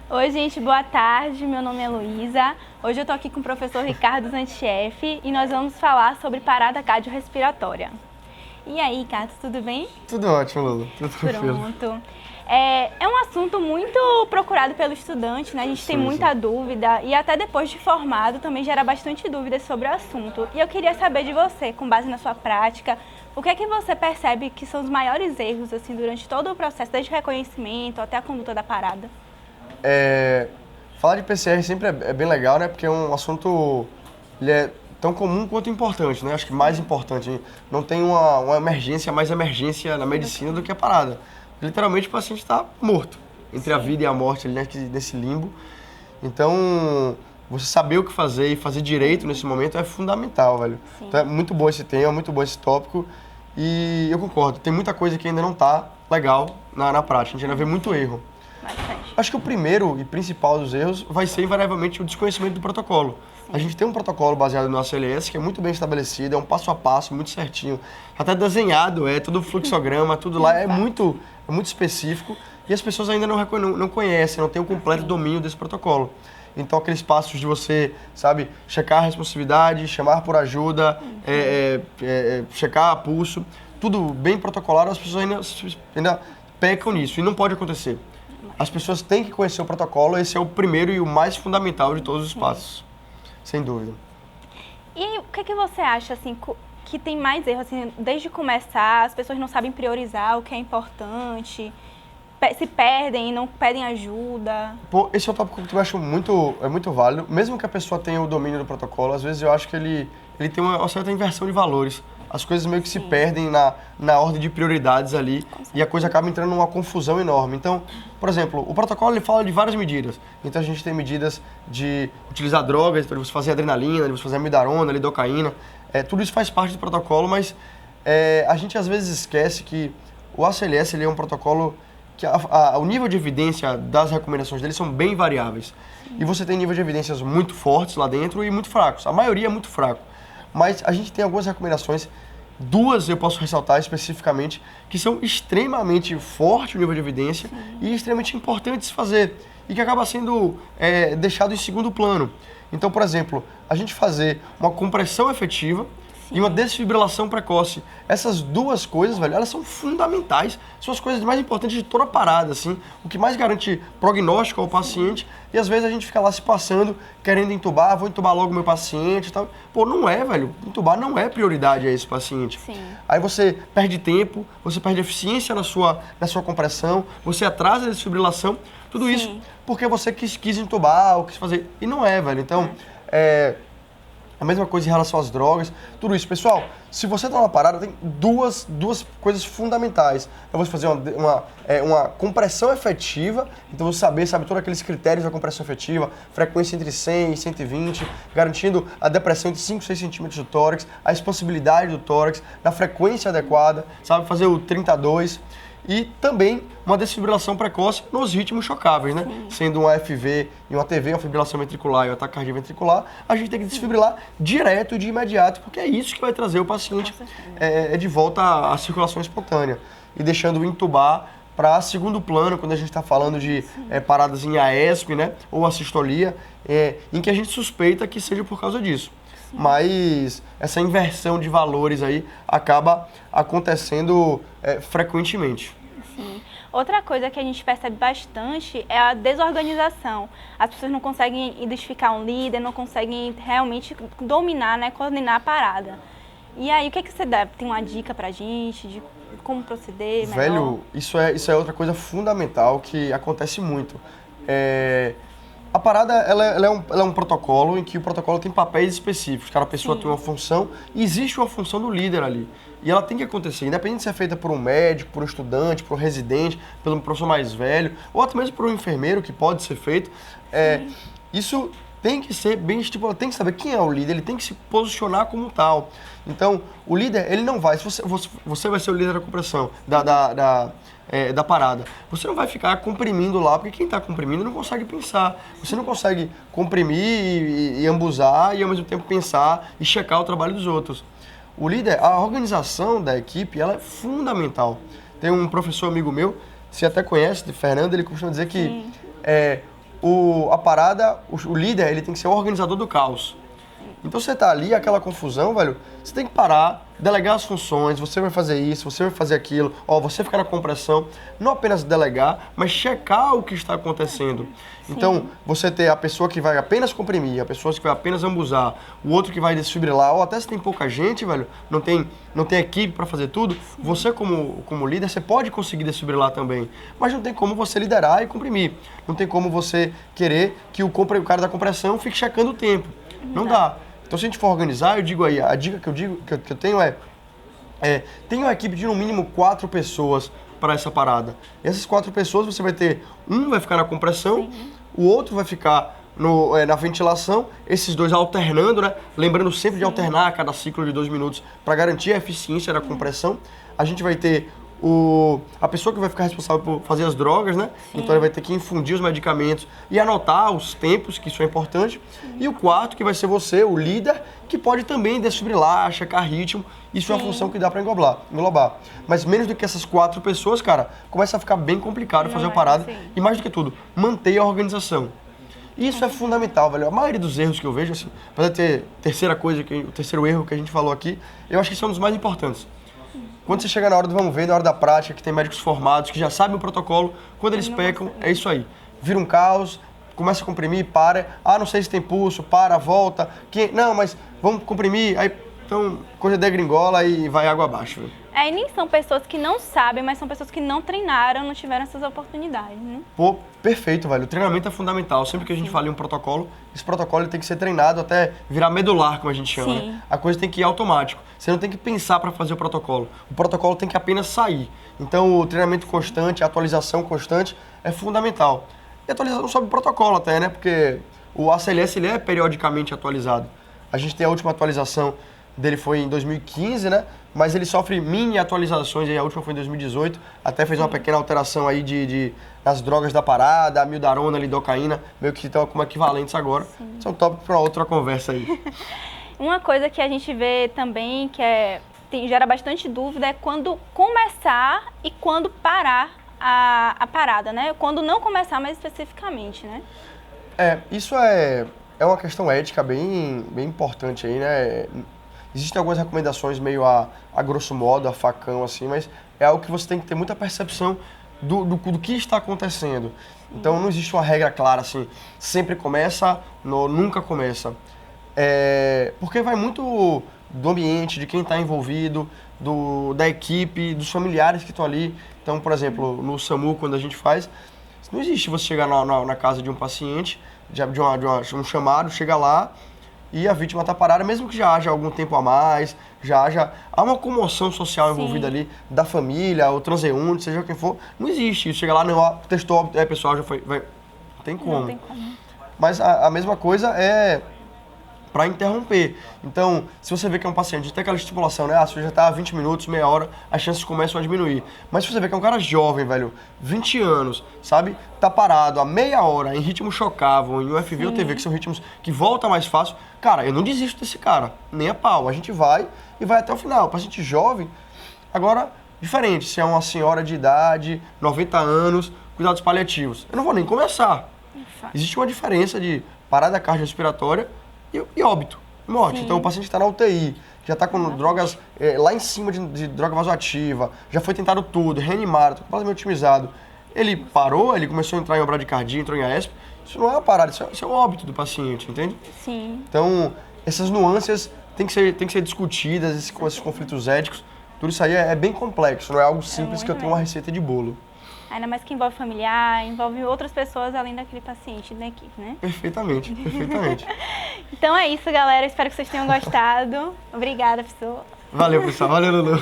Oi, gente, boa tarde. Meu nome é Luísa. Hoje eu tô aqui com o professor Ricardo Zantieff e nós vamos falar sobre parada cardiorrespiratória. E aí, Ricardo, tudo bem? Tudo ótimo, Lulu. Tudo tranquilo. Pronto. É um assunto muito procurado pelo estudante, né? A gente tem muita dúvida e até depois de formado também gera bastante dúvidas sobre o assunto. E eu queria saber de você, com base na sua prática, o que é que você percebe que são os maiores erros assim durante todo o processo, desde o reconhecimento até a conduta da parada? Falar de PCR sempre é bem legal, né? Porque é um assunto, ele é tão comum quanto importante, né? Acho que mais importante. Não tem uma emergência, mais emergência na medicina do que a parada. Literalmente o paciente está morto, entre a vida e a morte, ali nesse limbo. Então, você saber o que fazer e fazer direito nesse momento é fundamental, velho. Sim. Então é muito bom esse tema, muito bom esse tópico. E eu concordo, tem muita coisa que ainda não tá legal na prática, a gente ainda vê muito erro. Bastante. Acho que o primeiro e principal dos erros vai ser invariavelmente o desconhecimento do protocolo. A gente tem um protocolo baseado no ACLS que é muito bem estabelecido, é um passo a passo, muito certinho. Até desenhado, é tudo fluxograma, tudo lá é muito específico e as pessoas ainda não conhecem, não têm o completo domínio desse protocolo. Então aqueles passos de você, sabe, checar a responsividade, chamar por ajuda, checar pulso, tudo bem protocolado, as pessoas ainda pecam nisso e não pode acontecer. As pessoas têm que conhecer o protocolo, esse é o primeiro e o mais fundamental de todos os passos, sem dúvida. E o que é que você acha, assim, que tem mais erro, assim, desde começar, as pessoas não sabem priorizar o que é importante, se perdem, não pedem ajuda? Pô, esse é um tópico que eu acho muito válido. Mesmo que a pessoa tenha o domínio do protocolo, às vezes eu acho que ele tem uma certa inversão de valores. As coisas meio que se perdem na ordem de prioridades ali e a coisa acaba entrando numa confusão enorme. Então, por exemplo, o protocolo ele fala de várias medidas. Então a gente tem medidas de utilizar drogas, para você fazer adrenalina, de você fazer amidarona, lidocaína. Tudo isso faz parte do protocolo, mas a gente às vezes esquece que o ACLS ele é um protocolo que o nível de evidência das recomendações dele são bem variáveis. E você tem nível de evidências muito fortes lá dentro e muito fracos. A maioria é muito fraco. Mas a gente tem algumas recomendações, duas eu posso ressaltar especificamente, que são extremamente fortes o nível de evidência e extremamente importantes de fazer. E que acaba sendo deixado em segundo plano. Então, por exemplo, a gente fazer uma compressão efetiva e uma desfibrilação precoce. Essas duas coisas, velho, elas são fundamentais. São as coisas mais importantes de toda a parada, assim. O que mais garante prognóstico ao paciente. E às vezes a gente fica lá se passando, querendo entubar, vou entubar logo meu paciente e tal. Pô, não é, velho. Entubar não é prioridade a esse paciente. Sim. Aí você perde tempo, você perde eficiência na sua compressão, você atrasa a desfibrilação. Tudo isso porque você quis entubar ou quis fazer. E não é, velho. Então, a mesma coisa em relação às drogas, tudo isso. Pessoal, se você está numa parada, tem duas coisas fundamentais. Eu vou fazer uma compressão efetiva, então você sabe todos aqueles critérios da compressão efetiva, frequência entre 100 e 120, garantindo a depressão entre 5 e 6 centímetros do tórax, a expansibilidade do tórax, na frequência adequada, sabe, fazer o 32. E também uma desfibrilação precoce nos ritmos chocáveis, né? Sendo um AFV e uma ATV, uma fibrilação ventricular e um ataque cardioventricular, a gente tem que desfibrilar direto, de imediato, porque é isso que vai trazer o paciente de volta à circulação espontânea. E deixando o intubar para segundo plano, quando a gente está falando de paradas em AESP, né? Ou assistolia, em que a gente suspeita que seja por causa disso. Mas essa inversão de valores aí acaba acontecendo frequentemente. Sim. Outra coisa que a gente percebe bastante é a desorganização. As pessoas não conseguem identificar um líder, não conseguem realmente dominar, né, coordenar a parada. E aí, o que você dá? Tem uma dica pra gente de como proceder melhor? Velho, isso é outra coisa fundamental que acontece muito. A parada, ela é um protocolo em que o protocolo tem papéis específicos. Cada pessoa tem uma função e existe uma função do líder ali. E ela tem que acontecer, independente de ser feita por um médico, por um estudante, por um residente, pelo professor mais velho, ou até mesmo por um enfermeiro, que pode ser feito. Isso tem que ser bem estipulado, tem que saber quem é o líder, ele tem que se posicionar como tal. Então, o líder, ele não vai, se você vai ser o líder da compressão, da parada. Você não vai ficar comprimindo lá, porque quem está comprimindo não consegue pensar. Você não consegue comprimir e ambuzar e ao mesmo tempo pensar e checar o trabalho dos outros. O líder, a organização da equipe, ela é fundamental. Tem um professor amigo meu, você até conhece, Fernando, ele costuma dizer que a parada, o líder, ele tem que ser o organizador do caos. Então você tá ali, aquela confusão, velho, você tem que parar, delegar as funções, você vai fazer isso, você vai fazer aquilo, você ficar na compressão, não apenas delegar, mas checar o que está acontecendo. Então, você ter a pessoa que vai apenas comprimir, a pessoa que vai apenas ambusar, o outro que vai desfibrilar, ou até se tem pouca gente, velho, não tem equipe para fazer tudo, você como líder, você pode conseguir desfibrilar também, mas não tem como você liderar e comprimir. Não tem como você querer que o cara da compressão fique checando o tempo. Não dá. Então, se a gente for organizar, eu digo aí, a dica que eu tenho tenha uma equipe de no mínimo 4 pessoas para essa parada. E essas 4 pessoas, você vai ter, um vai ficar na compressão, o outro vai ficar na ventilação, esses dois alternando, né? Lembrando sempre de alternar a cada ciclo de 2 minutos para garantir a eficiência da compressão. A gente vai ter a pessoa que vai ficar responsável por fazer as drogas, né? Então ele vai ter que infundir os medicamentos e anotar os tempos, que isso é importante. E o quarto, que vai ser você, o líder, que pode também desfibrilar, checar ritmo. Isso é uma função que dá para englobar. Mas menos do que essas 4 pessoas, cara, começa a ficar bem complicado fazer a parada. E mais do que tudo, manter a organização. Isso é fundamental, velho. A maioria dos erros que eu vejo, assim, apesar de ter o terceiro erro que a gente falou aqui, eu acho que isso é um dos mais importantes. Quando você chega na hora do vamos ver, na hora da prática, que tem médicos formados, que já sabem o protocolo, quando eles pecam, é isso aí. Vira um caos, começa a comprimir, para. Não sei se tem pulso, para, volta. Não, mas vamos comprimir. Aí, então, coisa degringola e vai água abaixo. Viu? E nem são pessoas que não sabem, mas são pessoas que não treinaram, não tiveram essas oportunidades, né? Pô, perfeito, velho. O treinamento é fundamental. Sempre que a gente fala em um protocolo, esse protocolo tem que ser treinado até virar medular, como a gente chama, né? A coisa tem que ir automático. Você não tem que pensar para fazer o protocolo. O protocolo tem que apenas sair. Então, o treinamento constante, a atualização constante é fundamental. E atualização sobre o protocolo até, né? Porque o ACLS, ele é periodicamente atualizado. A gente tem a última atualização dele foi em 2015, né? Mas ele sofre mini atualizações, aí a última foi em 2018, até fez uma pequena alteração aí nas drogas da parada, a mildarona, a lidocaína, meio que estão como equivalentes agora. Isso é um tópico para outra conversa aí. Uma coisa que a gente vê também, gera bastante dúvida, é quando começar e quando parar a parada, né? Quando não começar mais especificamente, né? Isso é uma questão ética bem importante aí, né? Existem algumas recomendações meio a grosso modo, a facão, assim, mas é algo que você tem que ter muita percepção do que está acontecendo. Então não existe uma regra clara, assim, sempre começa, nunca começa. Porque vai muito do ambiente, de quem está envolvido, da equipe, dos familiares que estão ali. Então, por exemplo, no SAMU, quando a gente faz, não existe você chegar na casa de um paciente, de um chamado, chega lá, e a vítima está parada, mesmo que já haja algum tempo a mais, há uma comoção social envolvida ali, da família, o transeunte, seja quem for, não existe isso. Chega lá, não, testou, pessoal, já foi, não tem como. Não tem como. Mas a mesma coisa é para interromper. Então, se você vê que é um paciente, tem aquela estipulação, né? Se você já está há 20 minutos, meia hora, as chances começam a diminuir. Mas se você vê que é um cara jovem, velho, 20 anos, sabe? Tá parado há meia hora, em ritmo chocável, em UFV ou TV, que são ritmos que voltam mais fácil, cara, eu não desisto desse cara, nem a pau. A gente vai e vai até o final. Paciente jovem, agora, diferente, se é uma senhora de idade, 90 anos, cuidados paliativos. Eu não vou nem começar. Existe uma diferença de parada cardiorrespiratória e óbito, morte. Então o paciente está na UTI, já está com drogas lá em cima de droga vasoativa, já foi tentado tudo, reanimado, completamente otimizado. Ele parou, ele começou a entrar em bradicardia, entrou em AESP. Isso não é uma parada, isso é o óbito do paciente, entende? Sim. Então, essas nuances têm que ser discutidas, esses conflitos éticos. Tudo isso aí é bem complexo, não é algo simples que eu tenho uma receita de bolo. Ainda mais que envolve familiar, envolve outras pessoas além daquele paciente da equipe, né? Perfeitamente, perfeitamente. Então é isso, galera. Espero que vocês tenham gostado. Obrigada, professor. Valeu, pessoal. Valeu, Lulu.